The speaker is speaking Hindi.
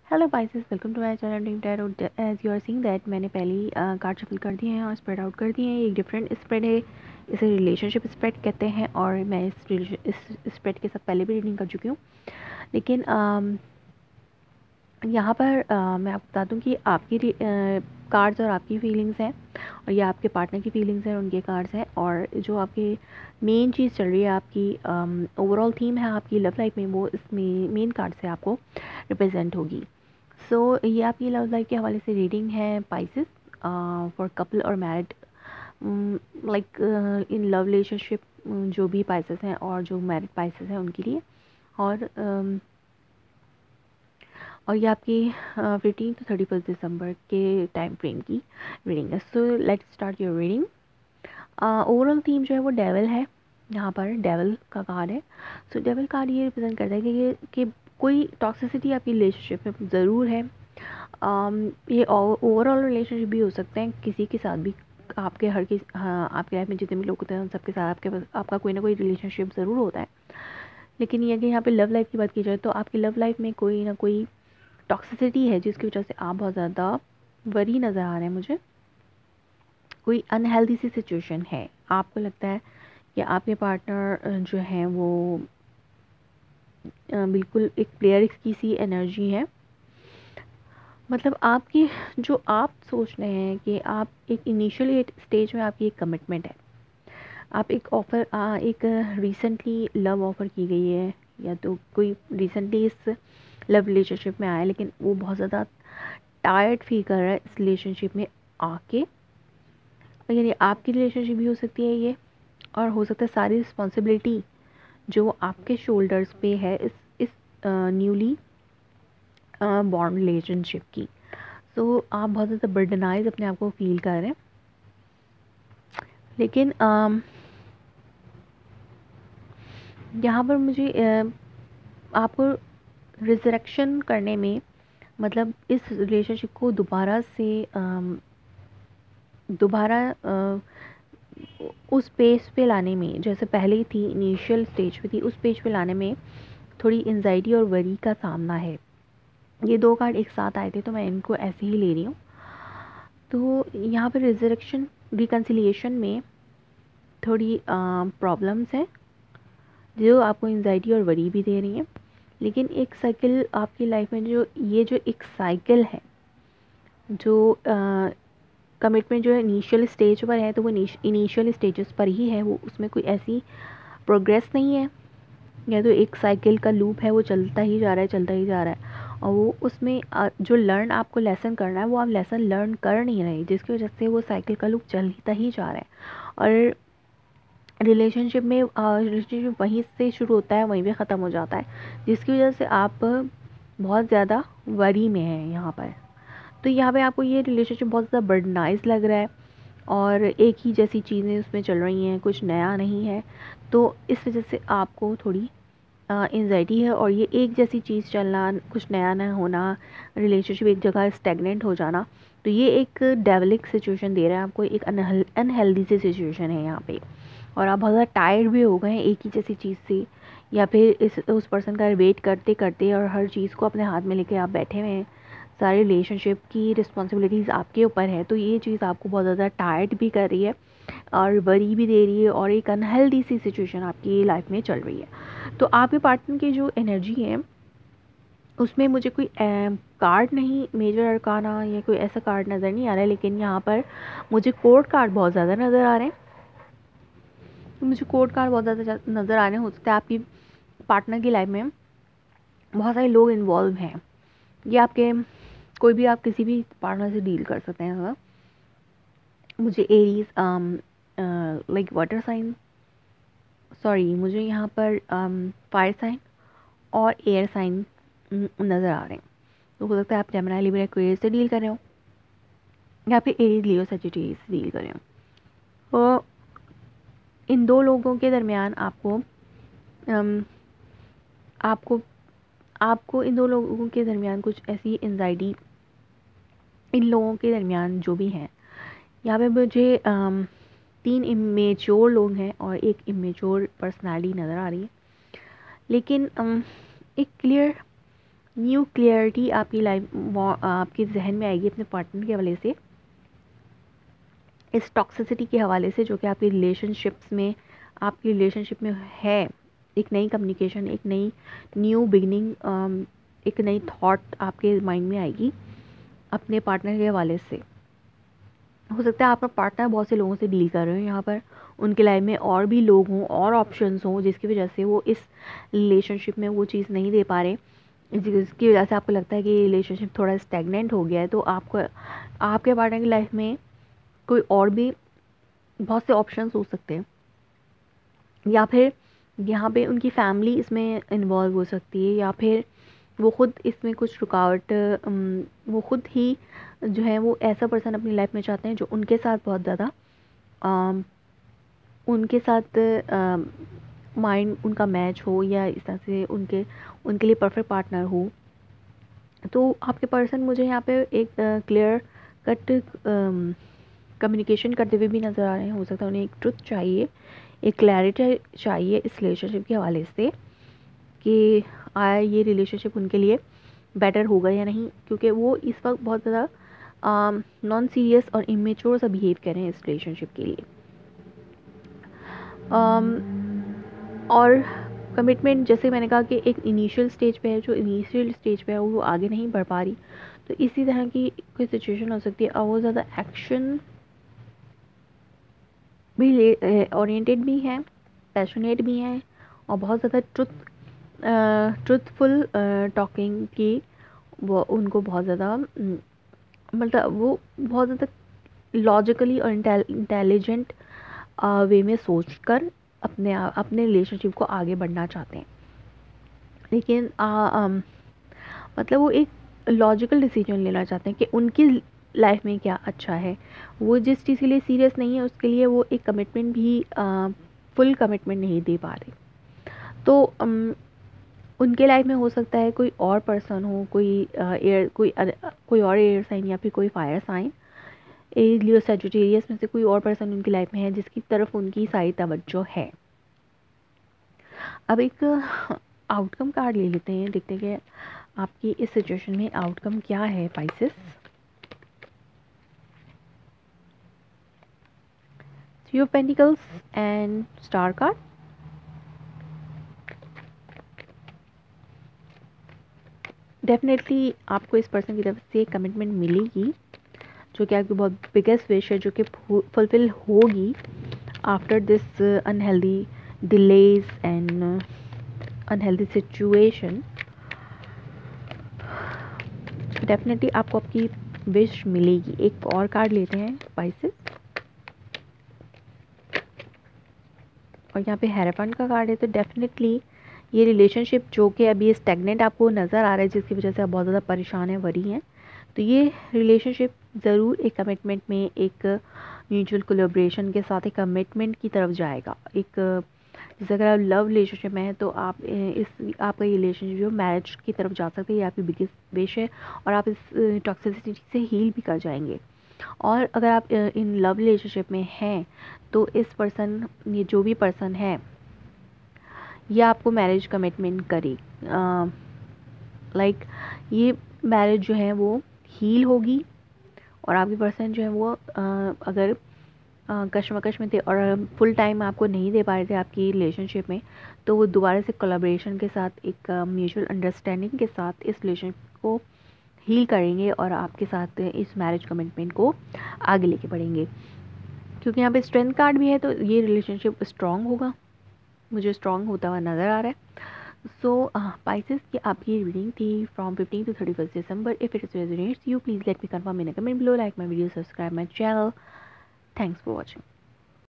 Hello Pisces, welcome to my channel dream tarot. As you are seeing that मैंने पहली कार्ड शफल कर दिए हैं और स्प्रेड आउट कर दिए हैं। एक डिफरेंट स्प्रेड है, इसे रिलेशनशिप स्प्रेड कहते हैं और मैं इस स्प्रेड के साथ पहले भी रीडिंग कर चुकी हूँ। लेकिन यहाँ पर मैं आपको बता दूँ कि आपकी कार्ड्स और आपकी फीलिंग्स हैं और ये आपके पार्टनर की फीलिंग्स हैं, उनके कार्ड्स हैं। और जो आपकी मेन चीज़ चल रही है, आपकी ओवरऑल थीम है आपकी लव लाइफ में, वो इसमें मेन कार्ड से आपको रिप्रेजेंट होगी। सो ये आपकी लव लाइफ के हवाले से रीडिंग है पाइसेस, फॉर कपल और married, like in love relationship, जो भी पाइसेस हैं और जो मैरिड पाइसेस हैं उनके लिए। और और ये आपकी 15 to 31 दिसंबर के टाइम फ्रेम की रीडिंग है। So let's start your reading. Overall theme जो है वो डेविल है, यहाँ पर डेविल का कार्ड है। सो डेविल कार्ड ये रिप्रेजेंट करता है कि कोई टॉक्सिसिटी आपकी रिलेशनशिप में ज़रूर है। ये ओवरऑल रिलेशनशिप भी हो सकते हैं किसी के साथ भी, आपके हर किस हाँ, आपके लाइफ में जितने भी लोग होते हैं उन सबके साथ आपका कोई ना कोई रिलेशनशिप ज़रूर होता है। लेकिन ये कि यहाँ पे लव लाइफ की बात की जाए तो आपकी लव लाइफ में कोई ना कोई टॉक्सिसिटी है जिसकी वजह से आप बहुत ज़्यादा वरी नज़र आ रहे हैं मुझे। कोई अनहेल्दी सी सिचुएशन है, आपको लगता है कि आपके पार्टनर जो हैं वो बिल्कुल एक प्लेयर की सी एनर्जी है। मतलब आपकी जो आप सोच रहे हैं कि आप एक इनिशियल स्टेज में आपकी एक कमिटमेंट है, आप एक रिसेंटली लव ऑफ़र की गई है या तो कोई रिसेंटली इस लव रिलेशनशिप में आया, लेकिन वो बहुत ज़्यादा टायर्ड फील कर रहा है इस रिलेशनशिप में आके। यानी आपकी रिलेशनशिप भी हो सकती है ये, और हो सकता है सारी रिस्पॉन्सिबिलिटी जो आपके शोल्डर्स पे है इस न्यूली बॉर्न रिलेशनशिप की। सो आप बहुत ज़्यादा बर्डनाइज अपने आप को फील कर रहे हैं। लेकिन यहाँ पर मुझे आपको रिजरेक्शन करने में, मतलब इस रिलेशनशिप को दोबारा उस पेज पे लाने में, जैसे पहले ही थी इनिशियल स्टेज पे थी, उस पेज पे लाने में थोड़ी एंजाइटी और वरी का सामना है। ये दो कार्ड एक साथ आए थे तो मैं इनको ऐसे ही ले रही हूँ। तो यहाँ पर रिजरेक्शन रिकन्सिलिएशन में थोड़ी प्रॉब्लम्स हैं जो आपको एंजाइटी और वरी भी दे रही हैं। लेकिन एक साइकिल आपकी लाइफ में, जो एक साइकिल है, जो कमिटमेंट जो है इनिशियल स्टेज पर है, तो वो इनिशियल स्टेजेस पर ही है, वो उसमें कोई ऐसी प्रोग्रेस नहीं है। या तो एक साइकिल का लूप है, वो चलता ही जा रहा है, चलता ही जा रहा है, और वो उसमें जो लर्न आपको लेसन करना है वो आप लेसन लर्न कर नहीं रहे, जिसकी वजह से वो साइकिल का लूप चलता ही जा रहा है। और रिलेशनशिप वहीं से शुरू होता है, वहीं पे ख़त्म हो जाता है, जिसकी वजह से आप बहुत ज़्यादा वरी में हैं यहाँ पर। तो यहाँ पे आपको ये रिलेशनशिप बहुत ज़्यादा बर्डनाइज लग रहा है और एक ही जैसी चीज़ें उसमें चल रही हैं, कुछ नया नहीं है। तो इस वजह से आपको थोड़ी एंजाइटी है, और ये एक जैसी चीज़ चलना, कुछ नया ना होना, रिलेशनशिप एक जगह स्टेगनेंट हो जाना, तो ये एक डेवलिक सिचुएशन दे रहा है आपको, एक अनहेल्दी सी सिचुएशन है यहाँ पे। और आप बहुत ज़्यादा टायर्ड भी हो गए हैं एक ही जैसी चीज़ से, या फिर उस पर्सन का वेट करते करते और हर चीज़ को अपने हाथ में लेके आप बैठे हुए हैं, सारी रिलेशनशिप की रिस्पॉन्सिबिलिटीज़ आपके ऊपर है। तो ये चीज़ आपको बहुत ज़्यादा टायर्ड भी कर रही है और वरी भी दे रही है, और एक अनहेल्दी सी सिचुएशन आपकी लाइफ में चल रही है। तो आपके पार्टनर की जो एनर्जी है उसमें मुझे कोई कार्ड नहीं, मेजर अरकाना या कोई ऐसा कार्ड नज़र नहीं आ रहा है, लेकिन यहाँ पर मुझे कोर्ट कार्ड बहुत ज़्यादा नज़र आ रहे हैं। तो मुझे कोर्ट कार्ड बहुत ज़्यादा नज़र आ रहे हैं। हो सकता है आपकी पार्टनर की लाइफ में बहुत सारे लोग इन्वॉल्व हैं, ये आपके कोई भी, आप किसी भी पार्टनर से डील कर सकते हैं। हाँ, मुझे Aries, like water sign, sorry, मुझे यहाँ पर फायर साइन और एयर साइन नज़र आ रहे हैं। तो हो सकता है आप जेमिनी, लिब्रा, एक्वेरियस से डील कर रहे हो, या फिर एरीज, लियो, सजिटेरियस से डील कर रहे हो। तो इन दो लोगों के दरमियान अम, आपको आपको इन दो लोगों के दरमियान कुछ ऐसी एंजाइटी, इन लोगों के दरमियान जो भी हैं, यहाँ पे मुझे 3 इमेच्योर लोग हैं और एक इमेच्योर पर्सनालिटी नज़र आ रही है। लेकिन एक क्लियर न्यू क्लियरिटी आपके जहन में आएगी अपने पार्टनर के हवाले से, इस टॉक्सिसिटी के हवाले से जो कि आपकी रिलेशनशिप में है। एक नई कम्युनिकेशन, एक नई न्यू बिगनिंग, एक नई थॉट आपके माइंड में आएगी अपने पार्टनर के हवाले से। हो सकता है आपका पार्टनर बहुत से लोगों से डील कर रहे हो यहाँ पर, उनके लाइफ में और भी लोग हों और ऑप्शंस हों, जिसकी वजह से वो इस रिलेशनशिप में वो चीज़ नहीं दे पा रहे, जिसकी वजह से आपको लगता है कि रिलेशनशिप थोड़ा स्टैग्नेंट हो गया है। तो आपको आपके पार्टनर की लाइफ में कोई और भी बहुत से ऑप्शंस हो सकते हैं, या फिर यहाँ पे उनकी फैमिली इसमें इन्वॉल्व हो सकती है, या फिर वो खुद इसमें कुछ रुकावट, वो खुद ही जो है वो ऐसा पर्सन अपनी लाइफ में चाहते हैं जो उनके साथ बहुत ज़्यादा उनके साथ माइंड उनका मैच हो, या इस तरह से उनके लिए परफेक्ट पार्टनर हो। तो आपके पर्सन मुझे यहाँ पे एक क्लियर कट कम्युनिकेशन करते हुए भी नज़र आ रहे हैं। हो सकता है उन्हें एक ट्रुथ चाहिए, एक क्लैरिटी चाहिए इस रिलेशनशिप के हवाले से कि ये रिलेशनशिप उनके लिए बेटर होगा या नहीं, क्योंकि वो इस वक्त बहुत ज़्यादा नॉन सीरियस और इमेच्योर सा बिहेव कर रहे हैं इस रिलेशनशिप के लिए। और कमिटमेंट, जैसे मैंने कहा कि एक इनिशियल स्टेज पे है, जो इनिशियल स्टेज पे है वो आगे नहीं बढ़ पा रही, तो इसी तरह की कोई सिचुएशन हो सकती है। और वो ज़्यादा एक्शन भी ओरिएंटेड भी है, पैशनेट भी हैं, और बहुत ज़्यादा ट्रुथफुल टॉकिंग की वो उनको बहुत ज़्यादा मतलब वो बहुत ज़्यादा लॉजिकली और इंटेलिजेंट वे में सोचकर अपने रिलेशनशिप को आगे बढ़ना चाहते हैं। लेकिन मतलब वो एक लॉजिकल डिसीजन लेना चाहते हैं कि उनकी लाइफ में क्या अच्छा है। वो जिस चीज़ के लिए सीरियस नहीं है उसके लिए वो एक कमिटमेंट भी फुल कमिटमेंट नहीं दे पा रहे। तो उनके लाइफ में हो सकता है कोई और पर्सन हो, कोई और एयर साइन या फिर कोई फायर साइन, लियो सैजिटेरियस में से कोई और पर्सन उनकी लाइफ में है जिसकी तरफ उनकी सारी तवज्जो है। अब एक आउटकम कार्ड ले लेते हैं, देखते हैं कि आपकी इस सिचुएशन में आउटकम क्या है Pisces. Three of pentacles and star card. Definitely आपको इस पर्सन की तरफ से कमिटमेंट मिलेगी जो कि आपकी बहुत बिगेस्ट विश है, जो कि फुलफिल होगी after this unhealthy delays and unhealthy situation. Definitely आपको आपकी विश मिलेगी। एक और कार्ड लेते हैं पाइसेस, और यहाँ पे हेराफेंट का कार्ड है। तो डेफिनेटली ये रिलेशनशिप जो कि अभी स्टैग्नेंट आपको नज़र आ रहा है, जिसकी वजह से आप बहुत ज़्यादा परेशान हैं, वरी हैं, तो ये रिलेशनशिप ज़रूर एक कमिटमेंट में, एक म्यूचुअल कोलैबोरेशन के साथ एक कमिटमेंट की तरफ जाएगा। एक जैसे अगर आप लव रिलेशनशिप में हैं तो आपका ये रिलेशनशिप जो मैरिज की तरफ जा सकते हैं, ये आपकी बिगेस्ट विश है, और आप इस टॉक्सिसिटी से हील भी कर जाएंगे। और अगर आप इन लव रिलेशनशिप में हैं तो इस पर्सन, ये जो भी पर्सन है, ये आपको मैरिज कमिटमेंट करे। लाइक ये मैरिज जो है वो हील होगी, और आपके पर्सन जो है वो अगर कश्मकश में थे और फुल टाइम आपको नहीं दे पा रहे थे आपकी रिलेशनशिप में, तो वो दोबारा से कोलैबोरेशन के साथ, एक म्यूचुअल अंडरस्टैंडिंग के साथ इस रिलेशनशिप को हील करेंगे और आपके साथ इस मैरिज कमिटमेंट को आगे लेके बढ़ेंगे। क्योंकि यहाँ पे स्ट्रेंथ कार्ड भी है, तो ये रिलेशनशिप स्ट्रॉन्ग होगा, मुझे स्ट्रॉन्ग होता हुआ नज़र आ रहा है। सो पाइसेस की आपकी रीडिंग थी from 15 to 31 December। If it resonates you, please let me confirm in a comment below, like my video, subscribe my channel. Thanks for watching.